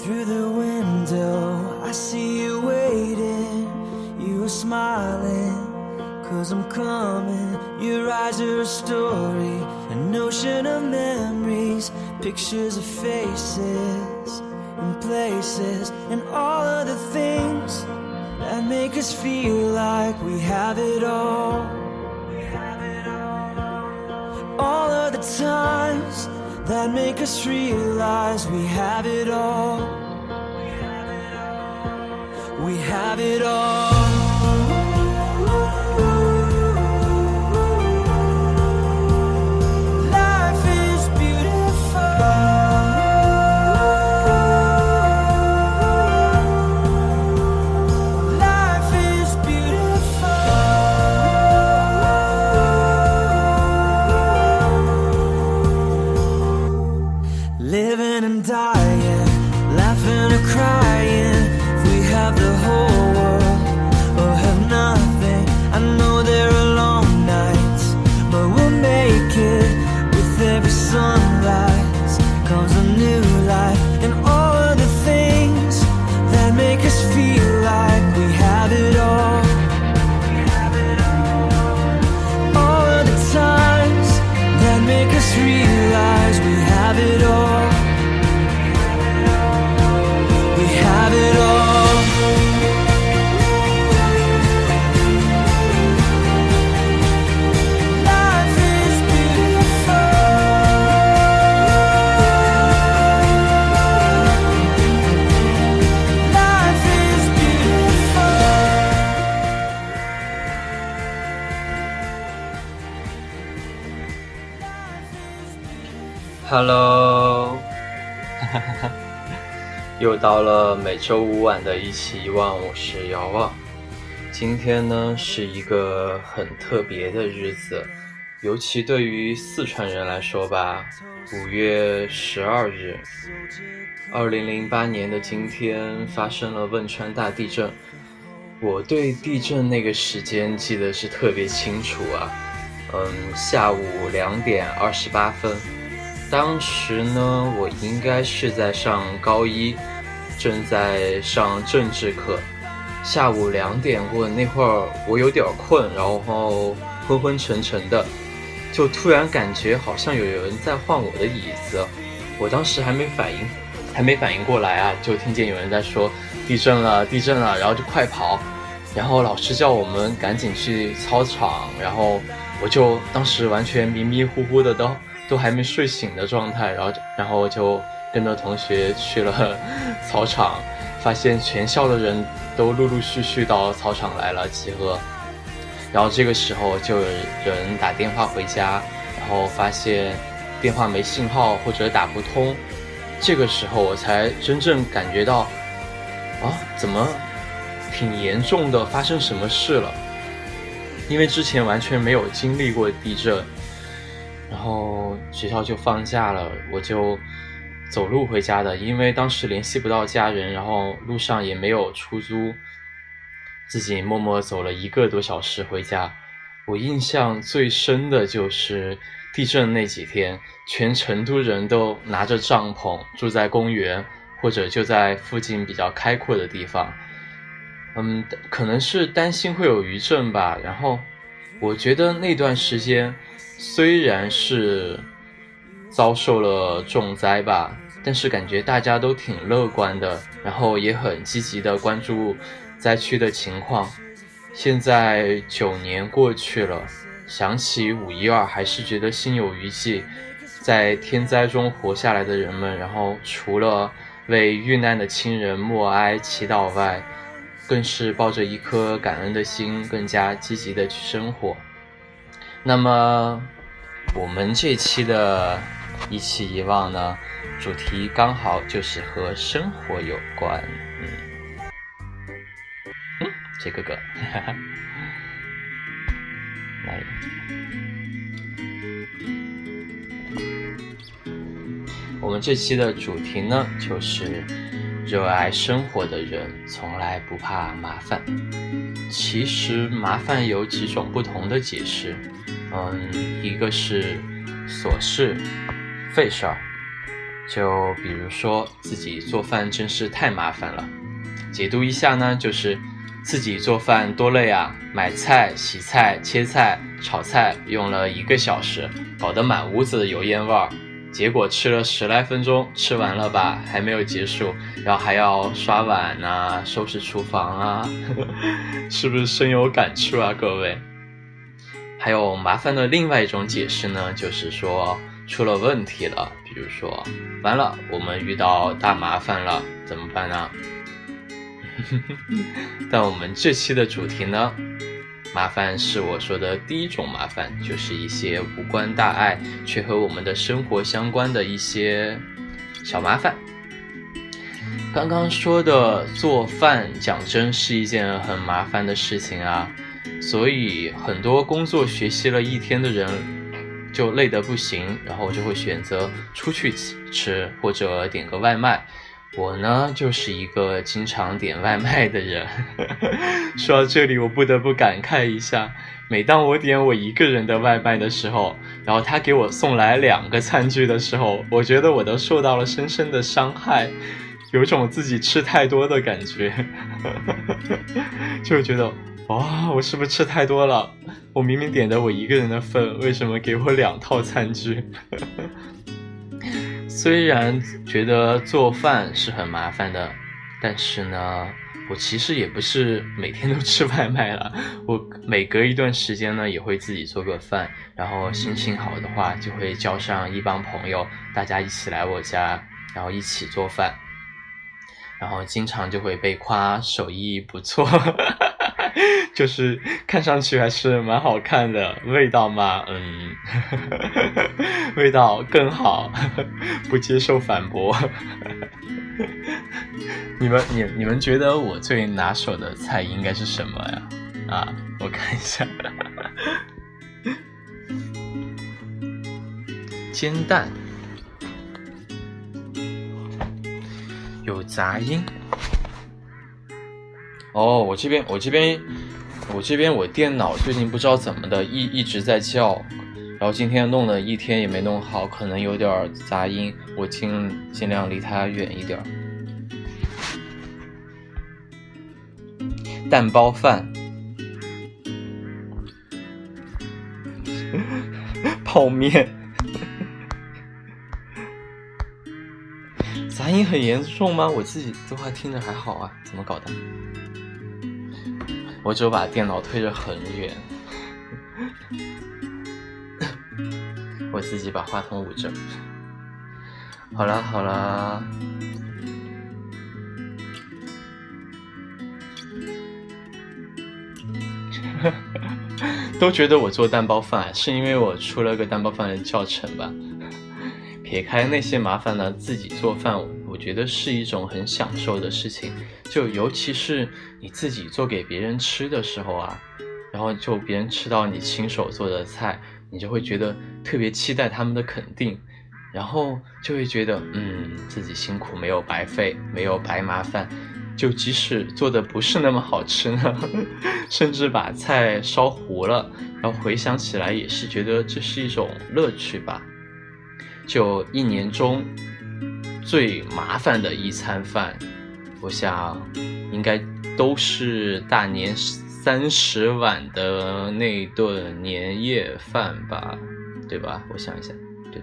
Through the window, I see you waiting. You were smiling, 'cause I'm coming. Your eyes are a story, an ocean of memories, pictures of faces and places, and all of the things that make us feel like we have it all. All of the times that make us realize we have it all. We have it all. Life is beautiful. Life is beautiful. Living and dying, laughing or crying. We have the whole world or have nothing. I know there are long nights, but we'll make it. With every sunrise comes a new life, and all of the things that make us feel like we have it all. All of the times that make us realize we have it all. We have it all. Life is beautiful. Life is beautiful. Hello， 又到了每周五晚的一期一望，我是遥望。今天呢是一个很特别的日子，尤其对于四川人来说吧，5月12日，2008年的今天发生了汶川大地震。我对地震那个时间记得是特别清楚啊，下午2点28分。当时呢，我应该是在上高一，正在上政治课。下午2点过那会儿，我有点困，然后昏昏沉沉的，就突然感觉好像有人在晃我的椅子。我当时还没反应过来啊，就听见有人在说地震了，地震了，然后就快跑。然后老师叫我们赶紧去操场，然后我就当时完全迷迷糊糊的都还没睡醒的状态，然后就跟着同学去了操场，发现全校的人都陆陆续续到操场来了集合。然后这个时候就有人打电话回家，然后发现电话没信号或者打不通。这个时候我才真正感觉到怎么挺严重的，发生什么事了。因为之前完全没有经历过地震，然后学校就放假了，我就走路回家的，因为当时联系不到家人，然后路上也没有出租，自己默默走了1个多小时回家。我印象最深的就是地震那几天，全成都人都拿着帐篷住在公园，或者就在附近比较开阔的地方。可能是担心会有余震吧，然后我觉得那段时间虽然是遭受了重灾吧，但是感觉大家都挺乐观的，然后也很积极的关注灾区的情况。现在9年过去了，想起512还是觉得心有余悸。在天灾中活下来的人们，然后除了为遇难的亲人默哀祈祷外，更是抱着一颗感恩的心，更加积极的去生活。那么我们这期的一期一望呢，主题刚好就是和生活有关。这个梗来，我们这期的主题呢，就是热爱生活的人从来不怕麻烦。其实麻烦有几种不同的解释，一个是琐事、费事儿，就比如说自己做饭真是太麻烦了。解读一下呢，就是自己做饭多累啊，买菜、洗菜、切菜、炒菜用了1个小时，搞得满屋子的油烟味儿，结果吃了10来分钟，吃完了吧，还没有结束，然后还要刷碗啊，收拾厨房啊，是不是深有感触啊，各位？还有麻烦的另外一种解释呢，就是说出了问题了，比如说完了，我们遇到大麻烦了，怎么办呢？但我们这期的主题呢，麻烦是我说的第一种麻烦，就是一些无关大碍却和我们的生活相关的一些小麻烦。刚刚说的做饭，讲真是一件很麻烦的事情啊，所以很多工作学习了一天的人就累得不行，然后就会选择出去吃或者点个外卖。我呢，就是一个经常点外卖的人。说到这里，我不得不感慨一下，每当我点我一个人的外卖的时候，然后他给我送来2个餐具的时候，我觉得我都受到了深深的伤害，有种自己吃太多的感觉。就觉得哇，我是不是吃太多了？我明明点的我一个人的份，为什么给我2套餐具？虽然觉得做饭是很麻烦的，但是呢，我其实也不是每天都吃外卖了，我每隔一段时间呢也会自己做个饭，然后心情好的话就会叫上一帮朋友，大家一起来我家，然后一起做饭，然后经常就会被夸手艺不错。就是看上去还是蛮好看的，味道嘛，味道更好，不接受反驳。你们觉得我最拿手的菜应该是什么呀？啊，我看一下，煎蛋，有杂音。哦，我这边我电脑最近不知道怎么的一直在叫，然后今天弄了一天也没弄好，可能有点杂音，我尽量离它远一点。蛋包饭，泡面，杂音很严重吗？我自己的话听着还好啊，怎么搞的？我只有把电脑推着很远，我自己把话筒捂着。好了，都觉得我做蛋包饭是因为我出了个蛋包饭的教程吧。撇开那些麻烦呢，自己做饭我觉得是一种很享受的事情，就尤其是你自己做给别人吃的时候啊，然后就别人吃到你亲手做的菜，你就会觉得特别期待他们的肯定，然后就会觉得自己辛苦没有白费，没有白麻烦，就即使做的不是那么好吃呢，甚至把菜烧糊了，然后回想起来也是觉得这是一种乐趣吧。就一年中最麻烦的一餐饭，我想应该都是大年30晚的那顿年夜饭吧，对吧？我想一下，对。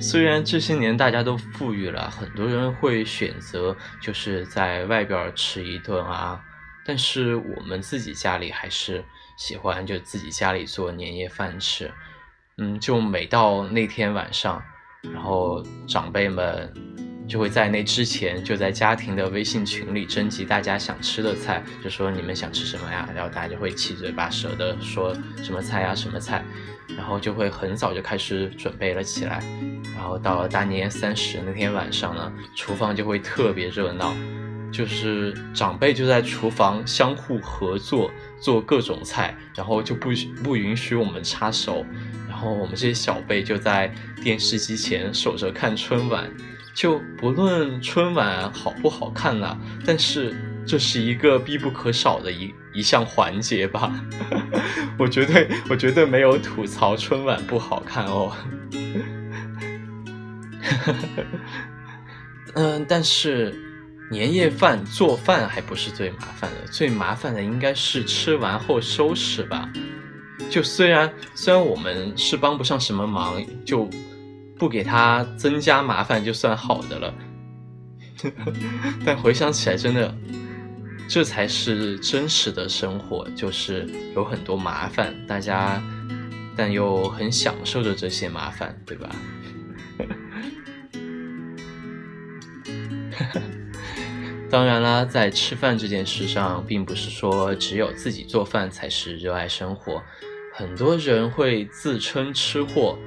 虽然这些年大家都富裕了，很多人会选择就是在外边吃一顿啊，但是我们自己家里还是喜欢就自己家里做年夜饭吃。就每到那天晚上，然后长辈们就会在那之前就在家庭的微信群里征集大家想吃的菜，就说你们想吃什么呀，然后大家就会七嘴八舌的说什么菜呀什么菜，然后就会很早就开始准备了起来，然后到了大年30那天晚上呢，厨房就会特别热闹，就是长辈就在厨房相互合作做各种菜，然后就不允许我们插手，然后我们这些小辈就在电视机前守着看春晚，就不论春晚好不好看啦，但是这是一个必不可少的一项环节吧。我绝对没有吐槽春晚不好看哦。但是年夜饭做饭还不是最麻烦的，最麻烦的应该是吃完后收拾吧。就虽然我们是帮不上什么忙，就不给他增加麻烦就算好的了。但回想起来，真的，这才是真实的生活，就是有很多麻烦，大家但又很享受着这些麻烦，对吧？当然啦，在吃饭这件事上，并不是说只有自己做饭才是热爱生活，很多人会自称吃货，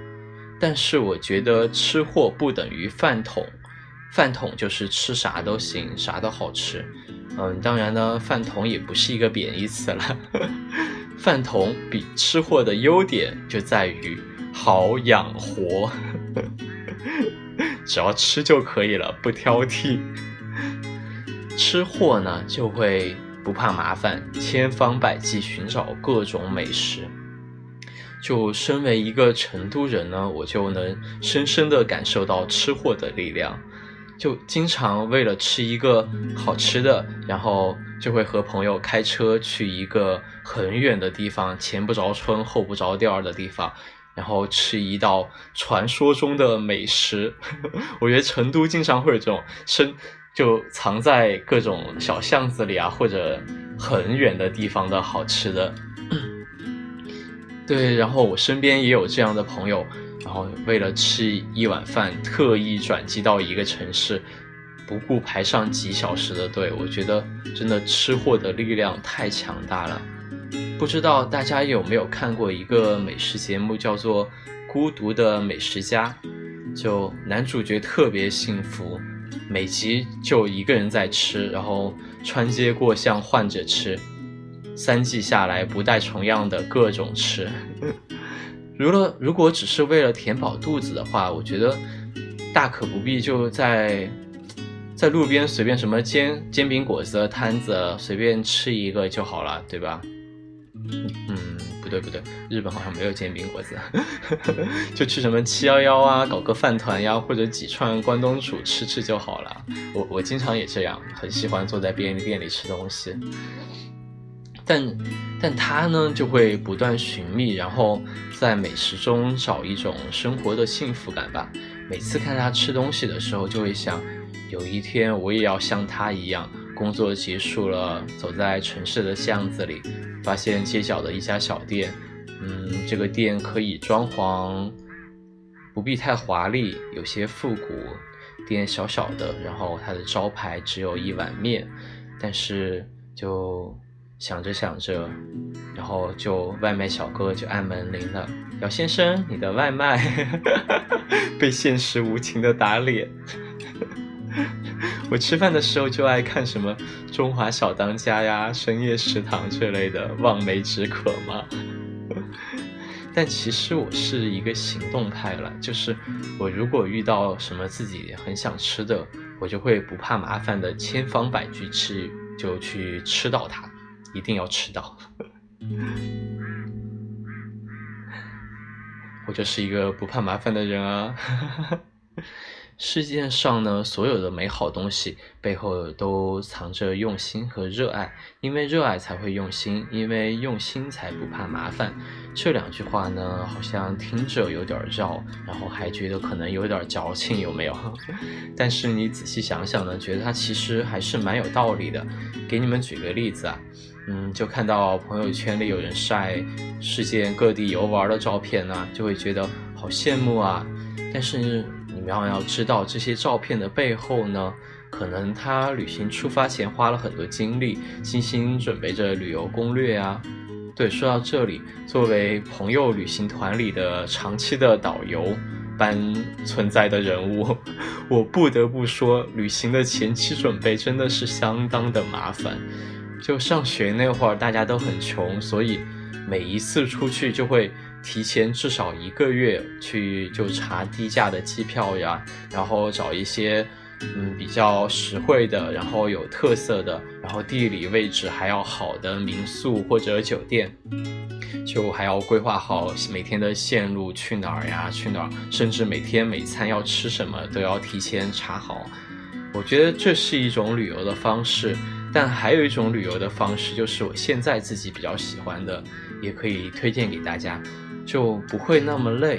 但是我觉得吃货不等于饭桶，饭桶就是吃啥都行，啥都好吃。当然呢，饭桶也不是一个贬义词了。饭桶比吃货的优点就在于好养活，只要吃就可以了，不挑剔。吃货呢，就会不怕麻烦，千方百计寻找各种美食。就身为一个成都人呢，我就能深深地感受到吃货的力量。就经常为了吃一个好吃的，然后就会和朋友开车去一个很远的地方，前不着村后不着店的地方，然后吃一道传说中的美食。我觉得成都经常会有这种就藏在各种小巷子里啊，或者很远的地方的好吃的。对，然后我身边也有这样的朋友，然后为了吃一碗饭特意转机到一个城市，不顾排上几小时的队。我觉得真的吃货的力量太强大了。不知道大家有没有看过一个美食节目，叫做《孤独的美食家》，就男主角特别幸福，每集就一个人在吃，然后穿街过巷换着吃，3季下来不带重样的各种吃。如果只是为了填饱肚子的话，我觉得大可不必就在路边随便什么煎饼果子的摊子随便吃一个就好了，对吧？不对，日本好像没有煎饼果子。就去什么711啊，搞个饭团呀，或者几串关东煮吃就好了。我经常也这样，很喜欢坐在便利店里吃东西。但他呢就会不断寻觅，然后在美食中找一种生活的幸福感吧。每次看他吃东西的时候，就会想，有一天我也要像他一样，工作结束了，走在城市的巷子里，发现街角的一家小店，这个店可以装潢不必太华丽，有些复古，店小小的，然后它的招牌只有一碗面，但是就想着，然后外卖小哥就按门铃了，姚先生，你的外卖。被现实无情的打脸。我吃饭的时候就爱看什么中华小当家呀、深夜食堂这类的，望梅止渴嘛。但其实我是一个行动派了，就是我如果遇到什么自己很想吃的，我就会不怕麻烦的千方百计就去吃到它，一定要吃到。我就是一个不怕麻烦的人啊。世界上呢，所有的美好东西背后都藏着用心和热爱，因为热爱才会用心，因为用心才不怕麻烦。这2句话呢，好像听着有点绕，然后还觉得可能有点矫情，有没有？但是你仔细想想呢，觉得它其实还是蛮有道理的。给你们举个例子啊，就看到朋友圈里有人晒世界各地游玩的照片呢，就会觉得好羡慕啊。但是你们要知道，这些照片的背后呢，可能他旅行出发前花了很多精力，精心准备着旅游攻略啊。对，说到这里，作为朋友旅行团里的长期的导游般存在的人物，我不得不说，旅行的前期准备真的是相当的麻烦。就上学那会儿，大家都很穷，所以每一次出去就会提前至少1个月去就查低价的机票呀，然后找一些比较实惠的，然后有特色的，然后地理位置还要好的民宿或者酒店。就还要规划好每天的线路，去哪儿呀，去哪儿，甚至每天每餐要吃什么都要提前查好。我觉得这是一种旅游的方式，但还有一种旅游的方式，就是我现在自己比较喜欢的，也可以推荐给大家，就不会那么累。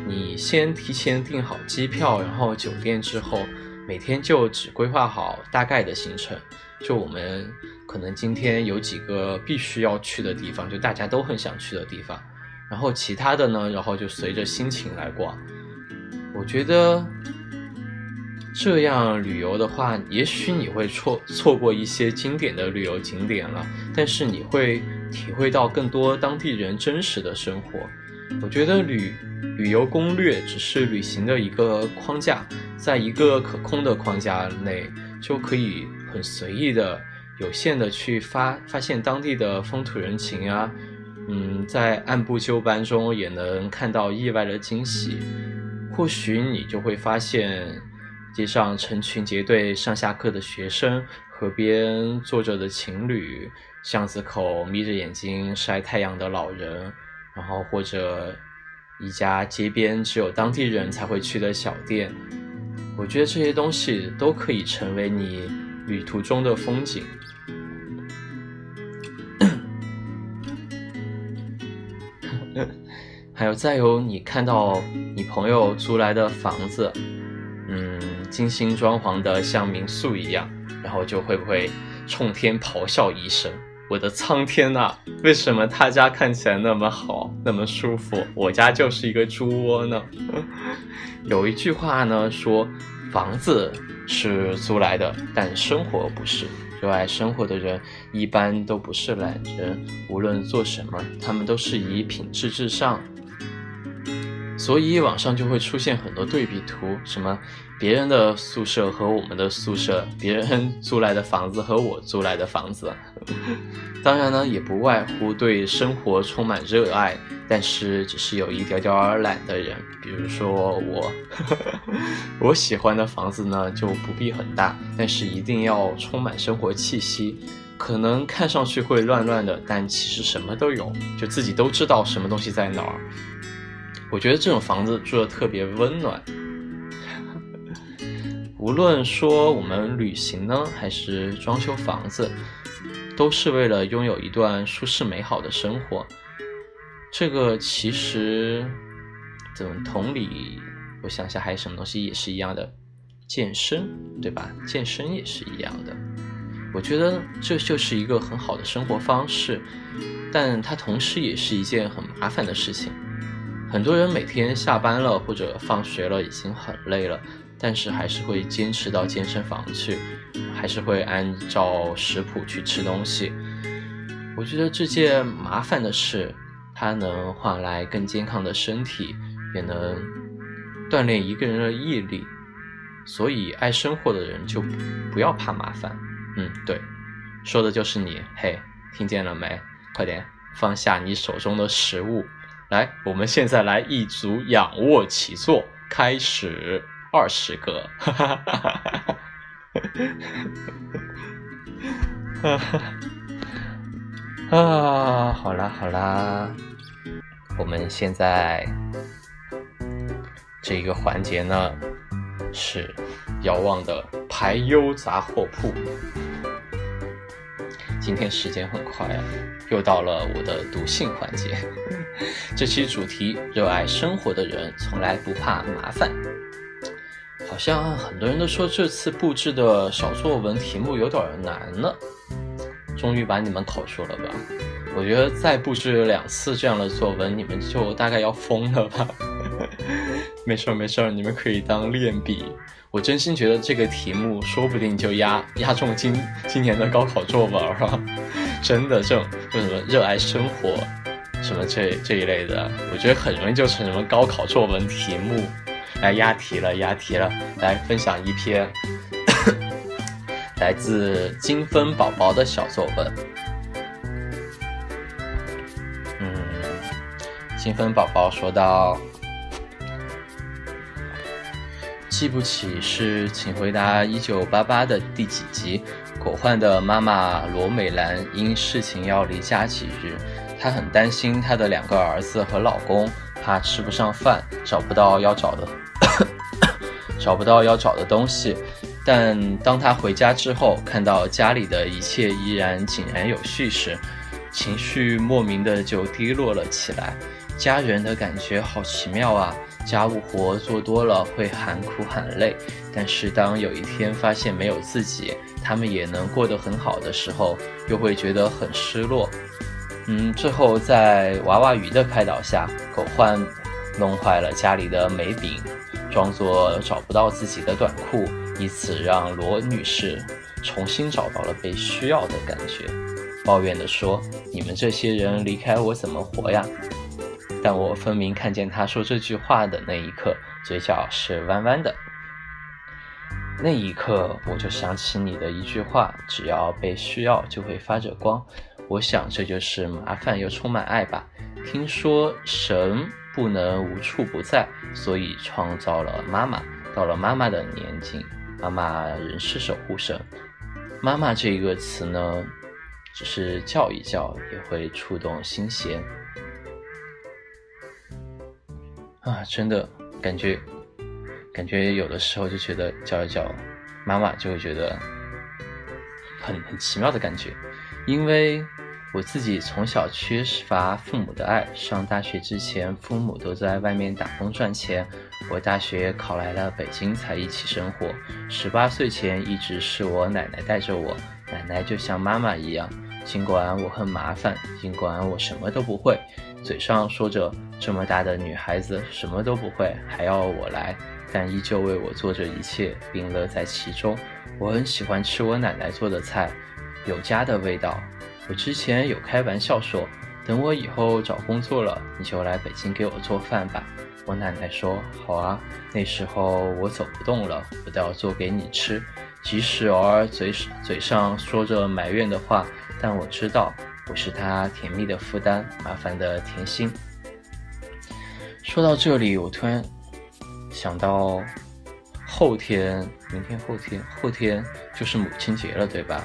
你先提前订好机票，然后酒店之后，每天就只规划好大概的行程。就我们可能今天有几个必须要去的地方，就大家都很想去的地方，然后其他的呢，然后就随着心情来逛。我觉得这样旅游的话，也许你会错过一些经典的旅游景点了，但是你会体会到更多当地人真实的生活。我觉得旅游攻略只是旅行的一个框架，在一个可控的框架内，就可以很随意的、有限的去发现当地的风土人情啊，在按部就班中也能看到意外的惊喜。或许你就会发现，街上成群结队上下课的学生，河边坐着的情侣，巷子口眯着眼睛晒太阳的老人，然后或者一家街边只有当地人才会去的小店。我觉得这些东西都可以成为你旅途中的风景。还有再有你看到你朋友租来的房子，精心装潢的像民宿一样，然后就会不会冲天咆哮一声，我的苍天啊，为什么他家看起来那么好，那么舒服，我家就是一个猪窝呢？有一句话呢说，房子是租来的，但生活不是。热爱生活的人一般都不是懒人，无论做什么，他们都是以品质至上。所以网上就会出现很多对比图，什么别人的宿舍和我们的宿舍，别人租来的房子和我租来的房子。当然呢，也不外乎对生活充满热爱，但是只是有一点点懒的人，比如说我。我喜欢的房子呢就不必很大，但是一定要充满生活气息。可能看上去会乱乱的，但其实什么都有，就自己都知道什么东西在哪儿。我觉得这种房子住得特别温暖。无论说我们旅行呢，还是装修房子，都是为了拥有一段舒适美好的生活。这个其实同理，我想想还有什么东西也是一样的，健身，对吧？健身也是一样的。我觉得这就是一个很好的生活方式，但它同时也是一件很麻烦的事情。很多人每天下班了或者放学了已经很累了，但是还是会坚持到健身房去，还是会按照食谱去吃东西。我觉得这件麻烦的事，它能换来更健康的身体，也能锻炼一个人的毅力。所以爱生活的人就不要怕麻烦。对，说的就是你。嘿，听见了没？快点放下你手中的食物。来，我们现在来一组仰卧起坐，开始20个。好啦，我们现在这个环节呢是遥望的排忧杂货铺。今天时间很快啊，又到了我的读信环节。这期主题：热爱生活的人从来不怕麻烦。好像很多人都说这次布置的小作文题目有点难呢。终于把你们考出了吧？我觉得再布置2次这样的作文，你们就大概要疯了吧？没事，你们可以当练笔。我真心觉得这个题目说不定就压中今年的高考作文了。真的，这种什么热爱生活什么这一类的，我觉得很容易就成什么高考作文题目。来押题了，来分享一篇来自金分宝宝的小作文。金分宝宝说道，记不起是请回答1988的第几集，狗焕的妈妈罗美兰因事情要离家几日，她很担心她的2个儿子和老公，怕吃不上饭，找不到要找的东西。但当她回家之后，看到家里的一切依然井然有序时，情绪莫名的就低落了起来。家人的感觉好奇妙啊，家务活做多了会喊苦喊累，但是当有一天发现没有自己，他们也能过得很好的时候，又会觉得很失落。最后在娃娃鱼的开导下，狗焕弄坏了家里的煤饼，装作找不到自己的短裤，以此让罗女士重新找到了被需要的感觉，抱怨地说：“你们这些人离开我怎么活呀？”但我分明看见他说这句话的那一刻，嘴角是弯弯的。那一刻我就想起你的一句话，只要被需要就会发着光。我想这就是麻烦又充满爱吧。听说神不能无处不在，所以创造了妈妈。到了妈妈的年纪，妈妈仍是守护神。妈妈这个词呢，只是叫一叫也会触动心弦啊！真的感觉有的时候就觉得叫一叫妈妈就会觉得很奇妙的感觉。因为我自己从小缺乏父母的爱，上大学之前父母都在外面打工赚钱，我大学考来了北京才一起生活。18岁前一直是我奶奶带着我，奶奶就像妈妈一样，尽管我很麻烦，尽管我什么都不会，嘴上说着这么大的女孩子什么都不会还要我来，但依旧为我做着一切，并乐在其中。我很喜欢吃我奶奶做的菜，有家的味道。我之前有开玩笑说，等我以后找工作了，你就来北京给我做饭吧。我奶奶说好啊，那时候我走不动了，我都要做给你吃。即使偶尔嘴上说着埋怨的话，但我知道我是她甜蜜的负担，麻烦的甜心。说到这里，我突然想到后天就是母亲节了，对吧？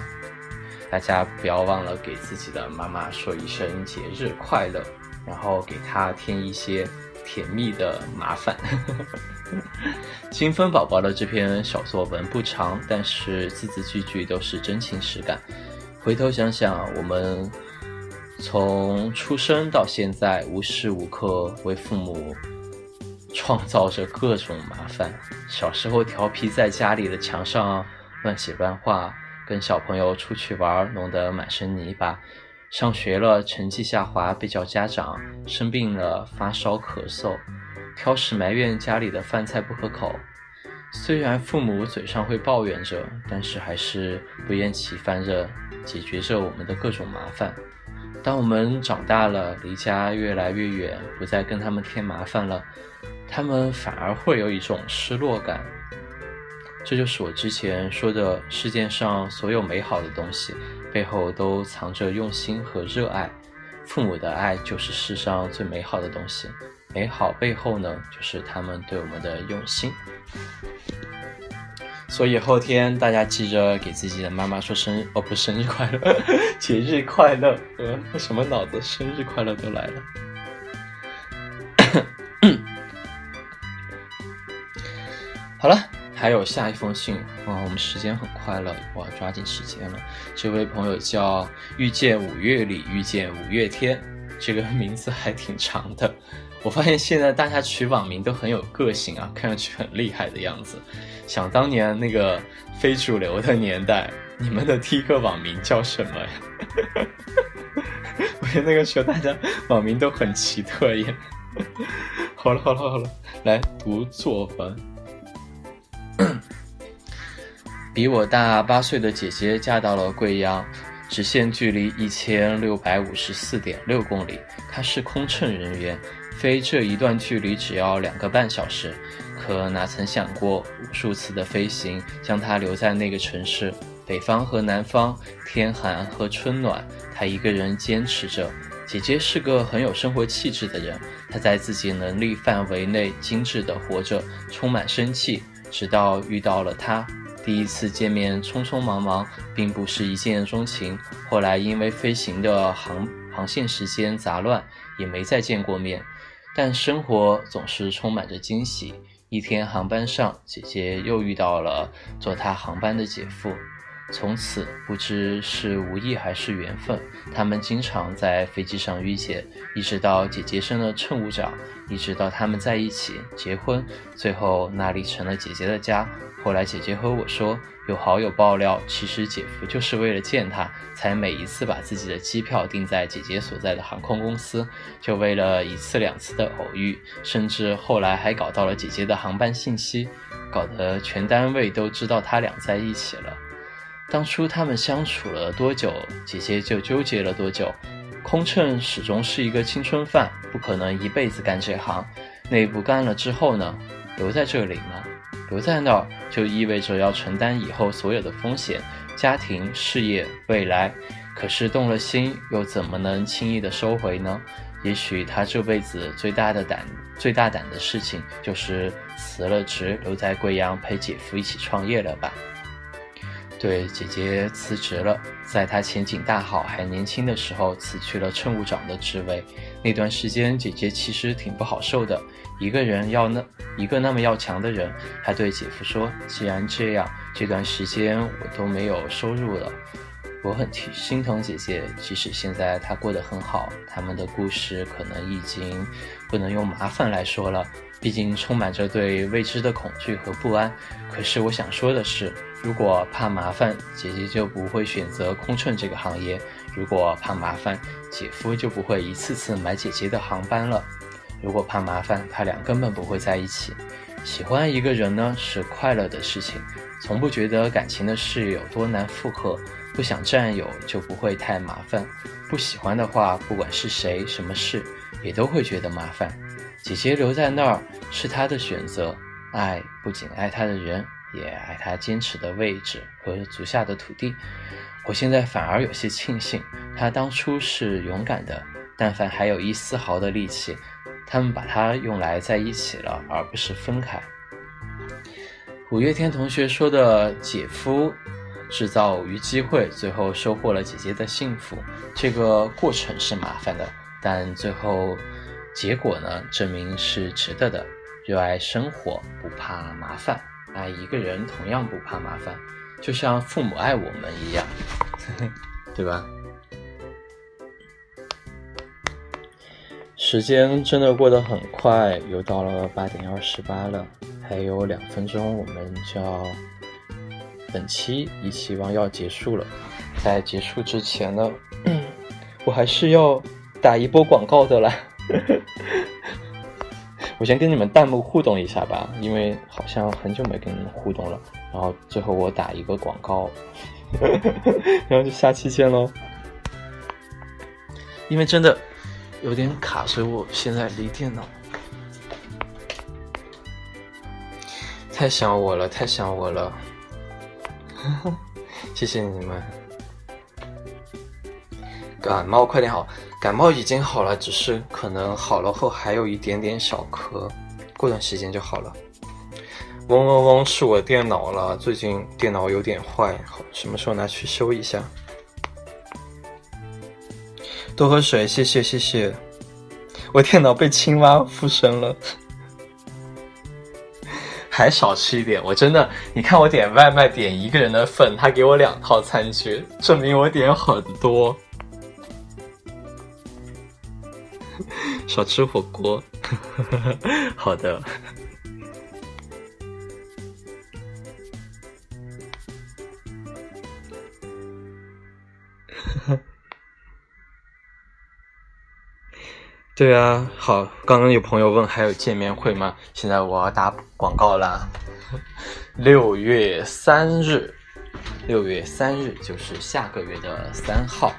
大家不要忘了给自己的妈妈说一声节日快乐，然后给她添一些甜蜜的麻烦。金芬宝宝的这篇小作文不长，但是字字句句都是真情实感。回头想想，我们从出生到现在，无时无刻为父母创造着各种麻烦。小时候调皮在家里的墙上乱写乱画，跟小朋友出去玩弄得满身泥巴，上学了成绩下滑被叫家长，生病了发烧咳嗽，挑食埋怨家里的饭菜不可口。虽然父母嘴上会抱怨着，但是还是不厌其烦着解决着我们的各种麻烦。当我们长大了，离家越来越远，不再跟他们添麻烦了，他们反而会有一种失落感。这就是我之前说的，世界上所有美好的东西背后都藏着用心和热爱。父母的爱就是世上最美好的东西，美好背后呢，就是他们对我们的用心。所以后天大家记着给自己的妈妈说不是生日快乐，节日快乐。什么脑子生日快乐都来了。好了，还有下一封信。我们时间很快了，我要抓紧时间了。这位朋友叫遇见五月里遇见五月天，这个名字还挺长的。我发现现在大家取网名都很有个性啊，看上去很厉害的样子。想当年那个非主流的年代，你们的第一个网名叫什么呀？我觉得那个时候大家网名都很奇特耶。好了，来读作文。比我大8岁的姐姐嫁到了贵阳，直线距离1654.6公里，她是空乘人员，飞这一段距离只要2个半小时。可哪曾想过，无数次的飞行将她留在那个城市，北方和南方，天寒和春暖，她一个人坚持着。姐姐是个很有生活气质的人，她在自己能力范围内精致地活着，充满生气，直到遇到了他。第一次见面匆匆忙忙，并不是一见钟情，后来因为飞行的航线时间杂乱，也没再见过面。但生活总是充满着惊喜。一天航班上，姐姐又遇到了坐她航班的姐夫。从此不知是无意还是缘分，他们经常在飞机上遇见，一直到姐姐升了乘务长，一直到他们在一起结婚，最后那里成了姐姐的家。后来姐姐和我说，有好友爆料，其实姐夫就是为了见她，才每一次把自己的机票订在姐姐所在的航空公司，就为了一次两次的偶遇，甚至后来还搞到了姐姐的航班信息，搞得全单位都知道他俩在一起了。当初他们相处了多久，姐姐就纠结了多久。空乘始终是一个青春饭，不可能一辈子干这行。那不干了之后呢？留在这里吗？留在那儿就意味着要承担以后所有的风险，家庭、事业、未来。可是动了心，又怎么能轻易的收回呢？也许他这辈子最大胆的事情，就是辞了职，留在贵阳陪姐夫一起创业了吧。对，姐姐辞职了，在她前景大好还年轻的时候辞去了乘务长的职位。那段时间姐姐其实挺不好受的，一个那么要强的人。她对姐夫说，既然这样，这段时间我都没有收入了，我很心疼姐姐，即使现在她过得很好，他们的故事可能已经不能用麻烦来说了，毕竟充满着对未知的恐惧和不安。可是我想说的是，如果怕麻烦，姐姐就不会选择空乘这个行业；如果怕麻烦，姐夫就不会一次次买姐姐的航班了；如果怕麻烦，他俩根本不会在一起。喜欢一个人呢，是快乐的事情，从不觉得感情的事有多难负荷，不想占有就不会太麻烦。不喜欢的话，不管是谁什么事，也都会觉得麻烦。姐姐留在那儿是她的选择，爱不仅爱她的人，也爱她坚持的位置和足下的土地。我现在反而有些庆幸，她当初是勇敢的，但凡还有一丝毫的力气，他们把它用来在一起了，而不是分开。五月天同学说的姐夫制造偶遇机会，最后收获了姐姐的幸福，这个过程是麻烦的，但最后结果呢，证明是值得的。热爱生活，不怕麻烦，爱一个人同样不怕麻烦，就像父母爱我们一样对吧？时间真的过得很快，又到了8点28了，还有2分钟我们就要本期一期望要结束了。在结束之前呢，我还是要打一波广告的啦我先跟你们弹幕互动一下吧，因为好像很久没跟你们互动了。然后最后我打一个广告然后就下期见咯。因为真的有点卡，所以我现在离电脑。太想我了谢谢你们。感冒快点好，感冒已经好了，只是可能好了后还有一点点小咳，过段时间就好了。嗡嗡嗡，是我电脑了，最近电脑有点坏，好，什么时候拿去修一下。多喝水，谢谢。我电脑被青蛙附身了还少吃一点，我真的，你看我点外卖点一个人的份，他给我2套餐具，证明我点很多。少吃火锅好的对啊，好，刚刚有朋友问还有见面会吗？现在我要打广告啦。6月3日就是下个月的3号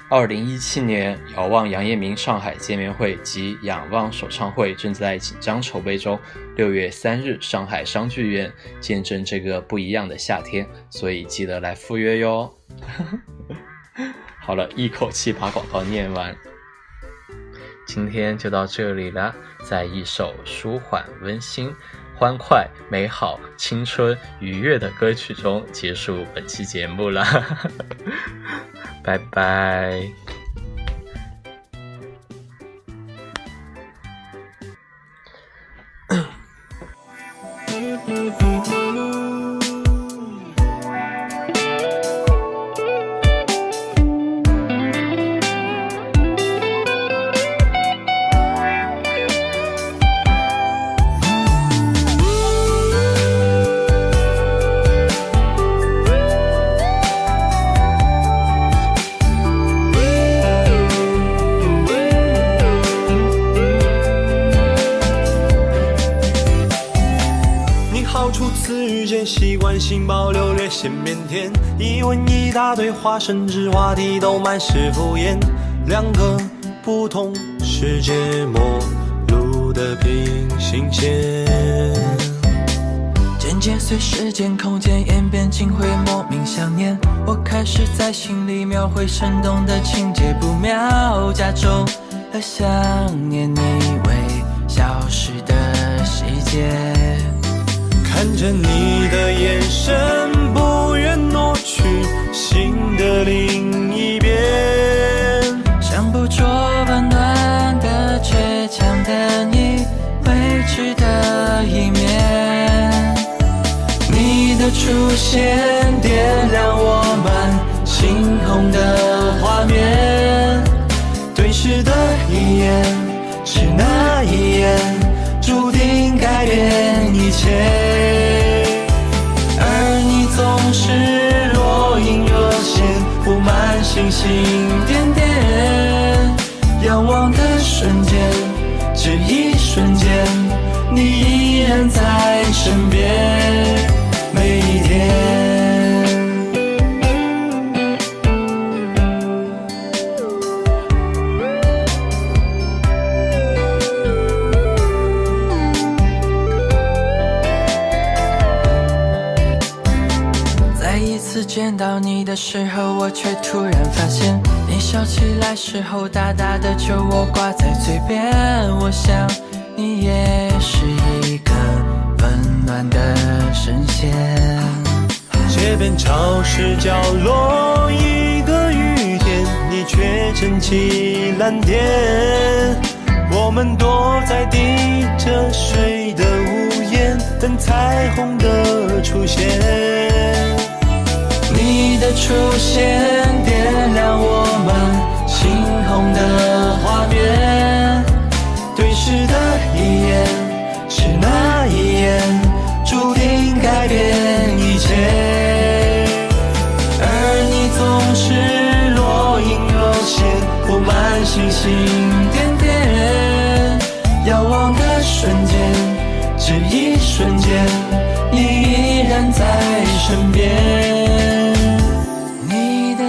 ，2017年遥望杨业明上海见面会及仰望首唱会正在紧张筹备中。6月3日上海商剧院，见证这个不一样的夏天，所以记得来赴约哟好了，一口气把广告念完。今天就到这里了，在一首舒缓温馨欢快、美好、青春、愉悦的歌曲中结束本期节目了。拜拜。习惯性保留略显腼腆，一问一大堆话，甚至话题都满是敷衍。两个不同世界陌路的平行线，渐渐随时间空间演变，竟会莫名想念。我开始在心里描绘生动的情节，不描加重了想念你微消失的细节。看着你的眼神，不愿挪去心的另一边，想捕捉温暖的倔强的你未知的一面。你的出现点亮我们星空的画面，对视的一眼是那一眼，注定改变一切。而你总是若隐若现，布满星星点点。仰望的瞬间，只一瞬间，你依然在身边，每一天。见到你的时候，我却突然发现，你笑起来时候大大的酒窝挂在嘴边。我想你也是一个温暖的声线。街边潮湿角落一个雨点，你却撑起蓝天。我们躲在滴着水的屋檐，等彩虹的出现。你的出现点亮我们星空的画面，对视的一眼是那一眼，注定改变一切。而你总是若隐若现，布满星星点点。遥望的瞬间，只一瞬间，你依然在身边。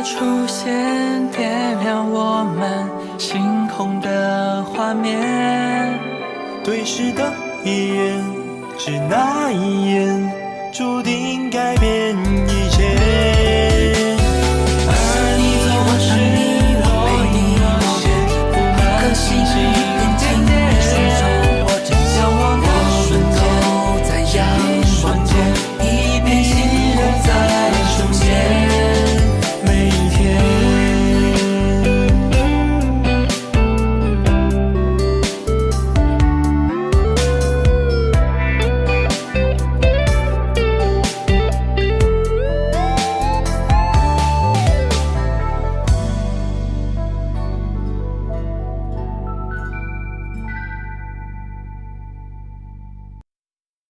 出现点亮我们星空的画面，对视的一眼是那一眼，注定改变一切。